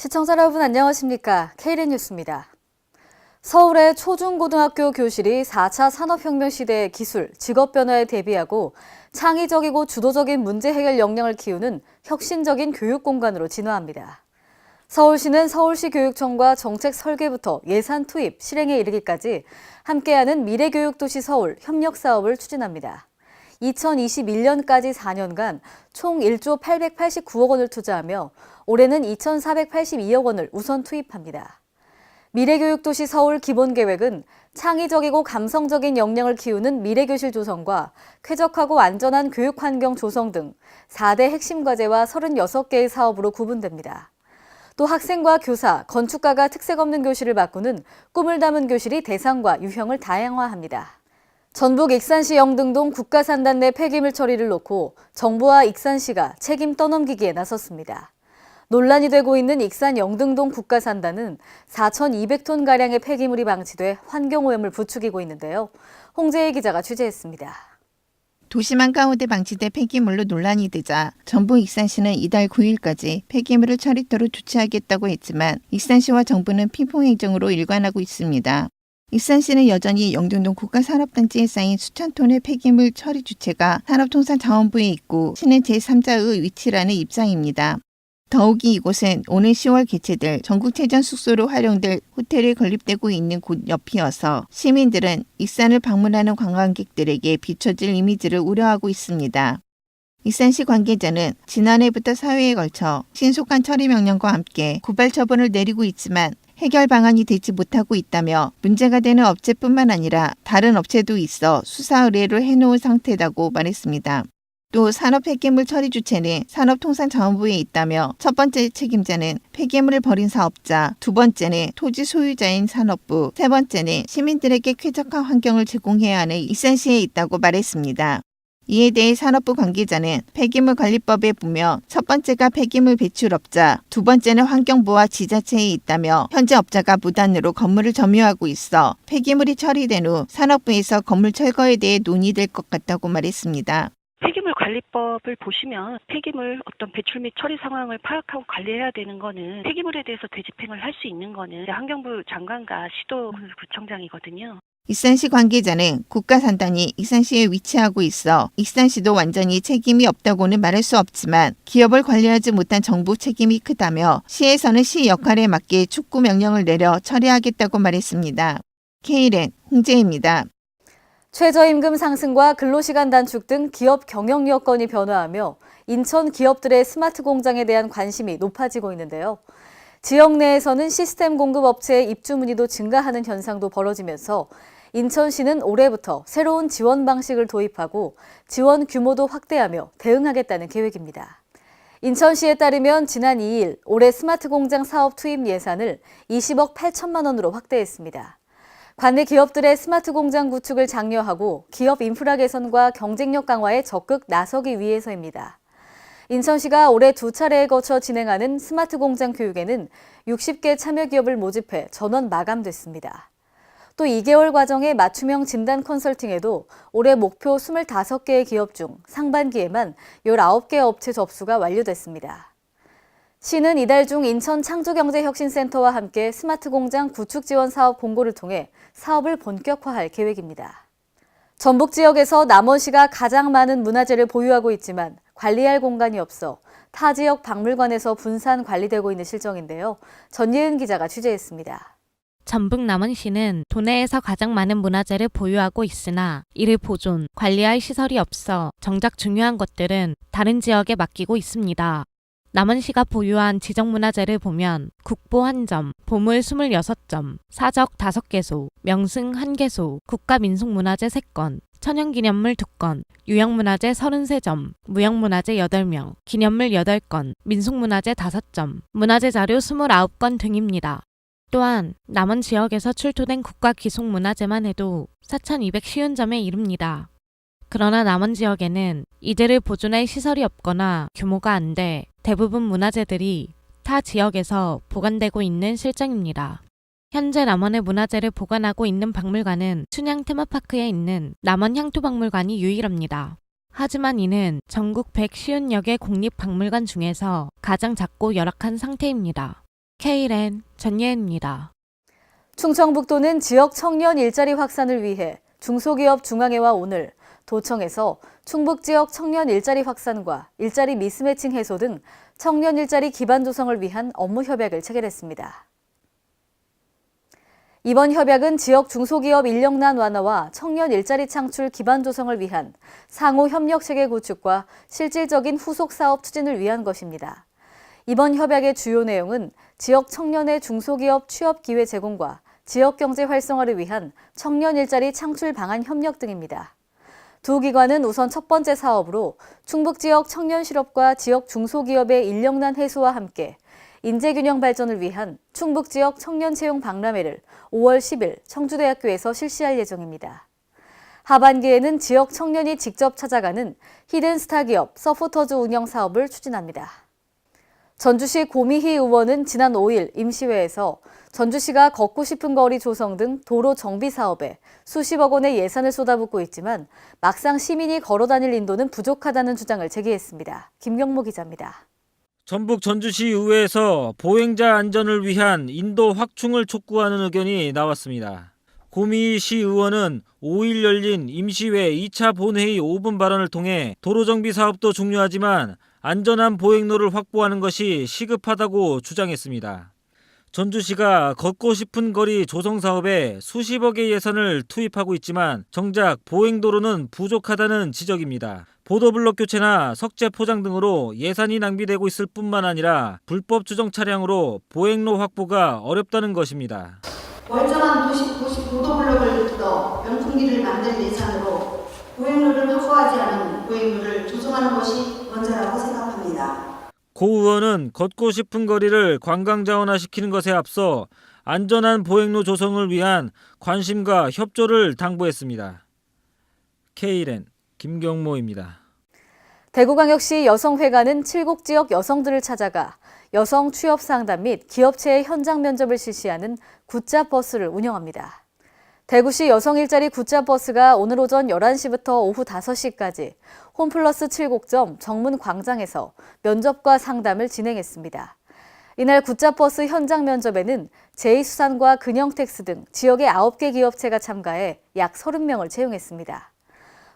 시청자 여러분 안녕하십니까? KLN 뉴스입니다. 서울의 초중고등학교 교실이 4차 산업혁명 시대의 기술, 직업 변화에 대비하고 창의적이고 주도적인 문제 해결 역량을 키우는 혁신적인 교육 공간으로 진화합니다. 서울시는 서울시 교육청과 정책 설계부터 예산 투입, 실행에 이르기까지 함께하는 미래교육도시 서울 협력 사업을 추진합니다. 2021년까지 4년간 총 1조 889억 원을 투자하며 올해는 2,482억 원을 우선 투입합니다. 미래교육도시 서울 기본계획은 창의적이고 감성적인 역량을 키우는 미래교실 조성과 쾌적하고 안전한 교육환경 조성 등 4대 핵심 과제와 36개의 사업으로 구분됩니다. 또 학생과 교사, 건축가가 특색 없는 교실을 바꾸는 꿈을 담은 교실이 대상과 유형을 다양화합니다. 전북 익산시 영등동 국가산단 내 폐기물 처리를 놓고 정부와 익산시가 책임 떠넘기기에 나섰습니다. 논란이 되고 있는 익산 영등동 국가산단은 4,200톤가량의 폐기물이 방치돼 환경오염을 부추기고 있는데요. 홍재희 기자가 취재했습니다. 도심 한가운데 방치된 폐기물로 논란이 되자 전북 익산시는 이달 9일까지 폐기물을 처리토록 조치하겠다고 했지만 익산시와 정부는 피풍행정으로 일관하고 있습니다. 익산시는 여전히 영등동 국가산업단지에 쌓인 수천 톤의 폐기물 처리 주체가 산업통상자원부에 있고 시는 제3자의 위치라는 입장입니다. 더욱이 이곳은 오는 10월 개최될 전국체전 숙소로 활용될 호텔에 건립되고 있는 곳 옆이어서 시민들은 익산을 방문하는 관광객들에게 비춰질 이미지를 우려하고 있습니다. 익산시 관계자는 지난해부터 사회에 걸쳐 신속한 처리 명령과 함께 고발 처분을 내리고 있지만 해결 방안이 되지 못하고 있다며 문제가 되는 업체뿐만 아니라 다른 업체도 있어 수사 의뢰를 해놓은 상태라고 말했습니다. 또 산업 폐기물 처리 주체는 산업통상자원부에 있다며 첫 번째 책임자는 폐기물을 버린 사업자, 두 번째는 토지 소유자인 산업부, 세 번째는 시민들에게 쾌적한 환경을 제공해야 하는 익산시에 있다고 말했습니다. 이에 대해 산업부 관계자는 폐기물관리법에 보면 첫 번째가 폐기물 배출업자, 두 번째는 환경부와 지자체에 있다며 현재 업자가 무단으로 건물을 점유하고 있어 폐기물이 처리된 후 산업부에서 건물 철거에 대해 논의될 것 같다고 말했습니다. 폐기물 관리법을 보시면 폐기물 어떤 배출 및 처리 상황을 파악하고 관리해야 되는 거는 폐기물에 대해서 되집행을 할 수 있는 거는 환경부 장관과 시도구청장이거든요. 익산시 관계자는 국가산단이 익산시에 위치하고 있어 익산시도 완전히 책임이 없다고는 말할 수 없지만 기업을 관리하지 못한 정부 책임이 크다며 시에서는 시 역할에 맞게 축구 명령을 내려 처리하겠다고 말했습니다. KLN 홍재희입니다. 최저임금 상승과 근로시간 단축 등 기업 경영 여건이 변화하며 인천 기업들의 스마트 공장에 대한 관심이 높아지고 있는데요. 지역 내에서는 시스템 공급 업체의 입주 문의도 증가하는 현상도 벌어지면서 인천시는 올해부터 새로운 지원 방식을 도입하고 지원 규모도 확대하며 대응하겠다는 계획입니다. 인천시에 따르면 지난 2일 올해 스마트 공장 사업 투입 예산을 20억 8천만 원으로 확대했습니다. 관내 기업들의 스마트 공장 구축을 장려하고 기업 인프라 개선과 경쟁력 강화에 적극 나서기 위해서입니다. 인천시가 올해 2차례에 거쳐 진행하는 스마트 공장 교육에는 60개 참여 기업을 모집해 전원 마감됐습니다. 또 2개월 과정의 맞춤형 진단 컨설팅에도 올해 목표 25개의 기업 중 상반기에만 19개 업체 접수가 완료됐습니다. 시는 이달 중 인천 창조경제혁신센터와 함께 스마트 공장 구축 지원 사업 공고를 통해 사업을 본격화할 계획입니다. 전북 지역에서 남원시가 가장 많은 문화재를 보유하고 있지만 관리할 공간이 없어 타 지역 박물관에서 분산 관리되고 있는 실정인데요. 전예은 기자가 취재했습니다. 전북 남원시는 도내에서 가장 많은 문화재를 보유하고 있으나 이를 보존, 관리할 시설이 없어 정작 중요한 것들은 다른 지역에 맡기고 있습니다. 남원시가 보유한 지정문화재를 보면 국보 1점, 보물 26점, 사적 5개소, 명승 1개소, 국가민속문화재 3건, 천연기념물 2건, 유형문화재 33점, 무형문화재 8명, 기념물 8건, 민속문화재 5점, 문화재 자료 29건 등입니다. 또한 남원 지역에서 출토된 국가기속문화재만 해도 4,250점에 이릅니다. 그러나 남원 지역에는 이들을 보존할 시설이 없거나 규모가 안 돼 대부분 문화재들이 타 지역에서 보관되고 있는 실정입니다. 현재 남원의 문화재를 보관하고 있는 박물관은 춘향 테마파크에 있는 남원 향토박물관이 유일합니다. 하지만 이는 전국 150여 개 공립박물관 중에서 가장 작고 열악한 상태입니다. K랜 전예입니다. 충청북도는 지역 청년 일자리 확산을 위해 중소기업 중앙회와 오늘 도청에서 충북 지역 청년 일자리 확산과 일자리 미스매칭 해소 등 청년 일자리 기반 조성을 위한 업무 협약을 체결했습니다. 이번 협약은 지역 중소기업 인력난 완화와 청년 일자리 창출 기반 조성을 위한 상호 협력 체계 구축과 실질적인 후속 사업 추진을 위한 것입니다. 이번 협약의 주요 내용은 지역 청년의 중소기업 취업 기회 제공과 지역 경제 활성화를 위한 청년 일자리 창출 방안 협력 등입니다. 두 기관은 우선 첫 번째 사업으로 충북 지역 청년 실업과 지역 중소기업의 인력난 해소와 함께 인재균형 발전을 위한 충북 지역 청년 채용 박람회를 5월 10일 청주대학교에서 실시할 예정입니다. 하반기에는 지역 청년이 직접 찾아가는 히든스타 기업 서포터즈 운영 사업을 추진합니다. 전주시 고미희 의원은 지난 5일 임시회에서 전주시가 걷고 싶은 거리 조성 등 도로 정비 사업에 수십억 원의 예산을 쏟아붓고 있지만 막상 시민이 걸어다닐 인도는 부족하다는 주장을 제기했습니다. 김경모 기자입니다. 전북 전주시 의회에서 보행자 안전을 위한 인도 확충을 촉구하는 의견이 나왔습니다. 고미희 시 의원은 5일 열린 임시회 2차 본회의 5분 발언을 통해 도로 정비 사업도 중요하지만 안전한 보행로를 확보하는 것이 시급하다고 주장했습니다. 전주시가 걷고 싶은 거리 조성 사업에 수십억의 예산을 투입하고 있지만 정작 보행도로는 부족하다는 지적입니다. 보도블록 교체나 석재 포장 등으로 예산이 낭비되고 있을 뿐만 아니라 불법 주정 차량으로 보행로 확보가 어렵다는 것입니다. 멀쩡한 도시 보도블록을 뜯어 명품기를 만들 예산으로 보행로를 확보하지 않은 보행로를 조성하는 것이 먼저라고 생각합니다. 고 의원은 걷고 싶은 거리를 관광자원화시키는 것에 앞서 안전한 보행로 조성을 위한 관심과 협조를 당부했습니다. K랜 김경모입니다. 대구광역시 여성회관은 칠곡 지역 여성들을 찾아가 여성 취업 상담 및 기업체의 현장 면접을 실시하는 굿잡버스를 운영합니다. 대구시 여성 일자리 굿잡버스가 오늘 오전 11시부터 오후 5시까지 홈플러스 칠곡점 정문 광장에서 면접과 상담을 진행했습니다. 이날 굿잡버스 현장 면접에는 제2수산과 근영텍스 등 지역의 9개 기업체가 참가해 약 30명을 채용했습니다.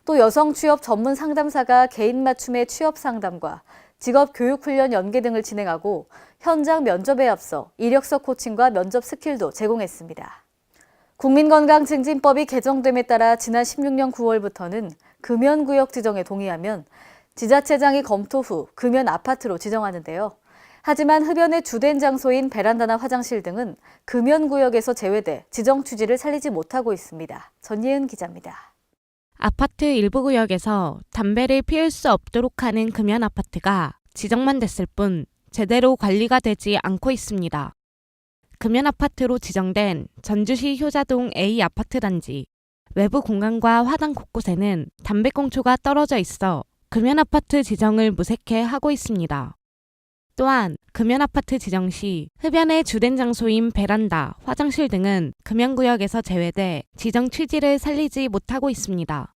또 여성 취업 전문 상담사가 개인 맞춤의 취업 상담과 직업 교육 훈련 연계 등을 진행하고 현장 면접에 앞서 이력서 코칭과 면접 스킬도 제공했습니다. 국민건강증진법이 개정됨에 따라 지난 16년 9월부터는 금연구역 지정에 동의하면 지자체장이 검토 후 금연 아파트로 지정하는데요. 하지만 흡연의 주된 장소인 베란다나 화장실 등은 금연구역에서 제외돼 지정 취지를 살리지 못하고 있습니다. 전예은 기자입니다. 아파트 일부 구역에서 담배를 피울 수 없도록 하는 금연 아파트가 지정만 됐을 뿐 제대로 관리가 되지 않고 있습니다. 금연 아파트로 지정된 전주시 효자동 A 아파트 단지. 외부 공간과 화단 곳곳에는 담배꽁초가 떨어져 있어 금연 아파트 지정을 무색해 하고 있습니다. 또한 금연 아파트 지정 시 흡연의 주된 장소인 베란다, 화장실 등은 금연구역에서 제외돼 지정 취지를 살리지 못하고 있습니다.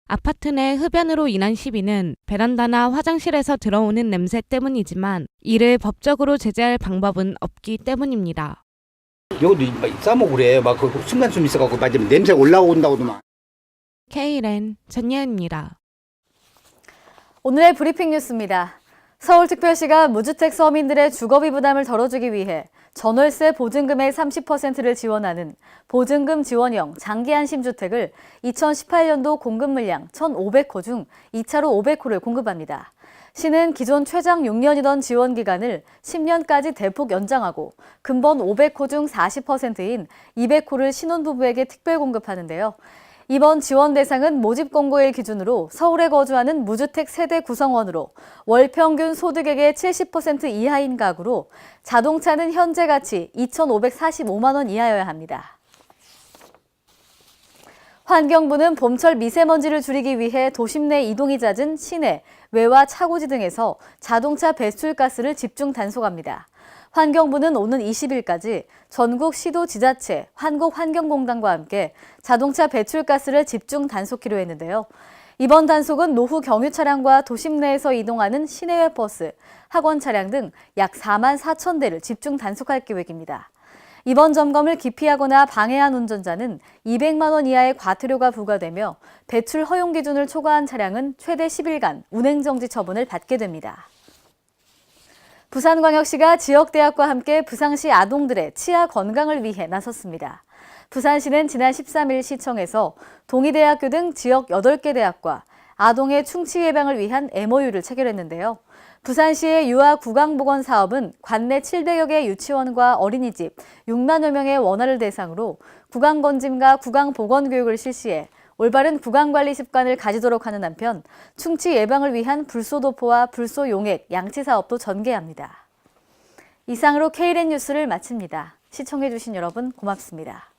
아파트 내 흡연으로 인한 시비는 베란다나 화장실에서 들어오는 냄새 때문이지만 이를 법적으로 제재할 방법은 없기 때문입니다. 여기도 싸먹고 그래. 막 그 순간 좀 있어갖고 막 냄새 올라온다고도 막. K랜 전예은입니다. 오늘의 브리핑 뉴스입니다. 서울특별시가 무주택 서민들의 주거비 부담을 덜어주기 위해 전월세 보증금의 30%를 지원하는 보증금 지원형 장기안심주택을 2018년도 공급 물량 1,500호 중 2차로 500호를 공급합니다. 시는 기존 최장 6년이던 지원 기간을 10년까지 대폭 연장하고 근본 500호 중 40%인 200호를 신혼부부에게 특별 공급하는데요. 이번 지원 대상은 모집 공고일 기준으로 서울에 거주하는 무주택 세대 구성원으로 월 평균 소득액의 70% 이하인 가구로 자동차는 현재 가치 2,545만 원 이하여야 합니다. 환경부는 봄철 미세먼지를 줄이기 위해 도심 내 이동이 잦은 시내, 외와 차고지 등에서 자동차 배출가스를 집중 단속합니다. 환경부는 오는 20일까지 전국 시도 지자체, 한국환경공단과 함께 자동차 배출가스를 집중 단속키로 했는데요. 이번 단속은 노후 경유 차량과 도심 내에서 이동하는 시내외 버스, 학원 차량 등 약 4만 4천 대를 집중 단속할 계획입니다. 이번 점검을 기피하거나 방해한 운전자는 200만 원 이하의 과태료가 부과되며 배출 허용 기준을 초과한 차량은 최대 10일간 운행정지 처분을 받게 됩니다. 부산광역시가 지역대학과 함께 부산시 아동들의 치아 건강을 위해 나섰습니다. 부산시는 지난 13일 시청에서 동의대학교 등 지역 8개 대학과 아동의 충치 예방을 위한 MOU를 체결했는데요. 부산시의 유아 구강보건 사업은 관내 700여 개 유치원과 어린이집 6만여 명의 원활을 대상으로 구강건짐과 구강보건 교육을 실시해 올바른 구강관리 습관을 가지도록 하는 한편 충치 예방을 위한 불소도포와 불소용액 양치 사업도 전개합니다. 이상으로 K랜 뉴스를 마칩니다. 시청해주신 여러분 고맙습니다.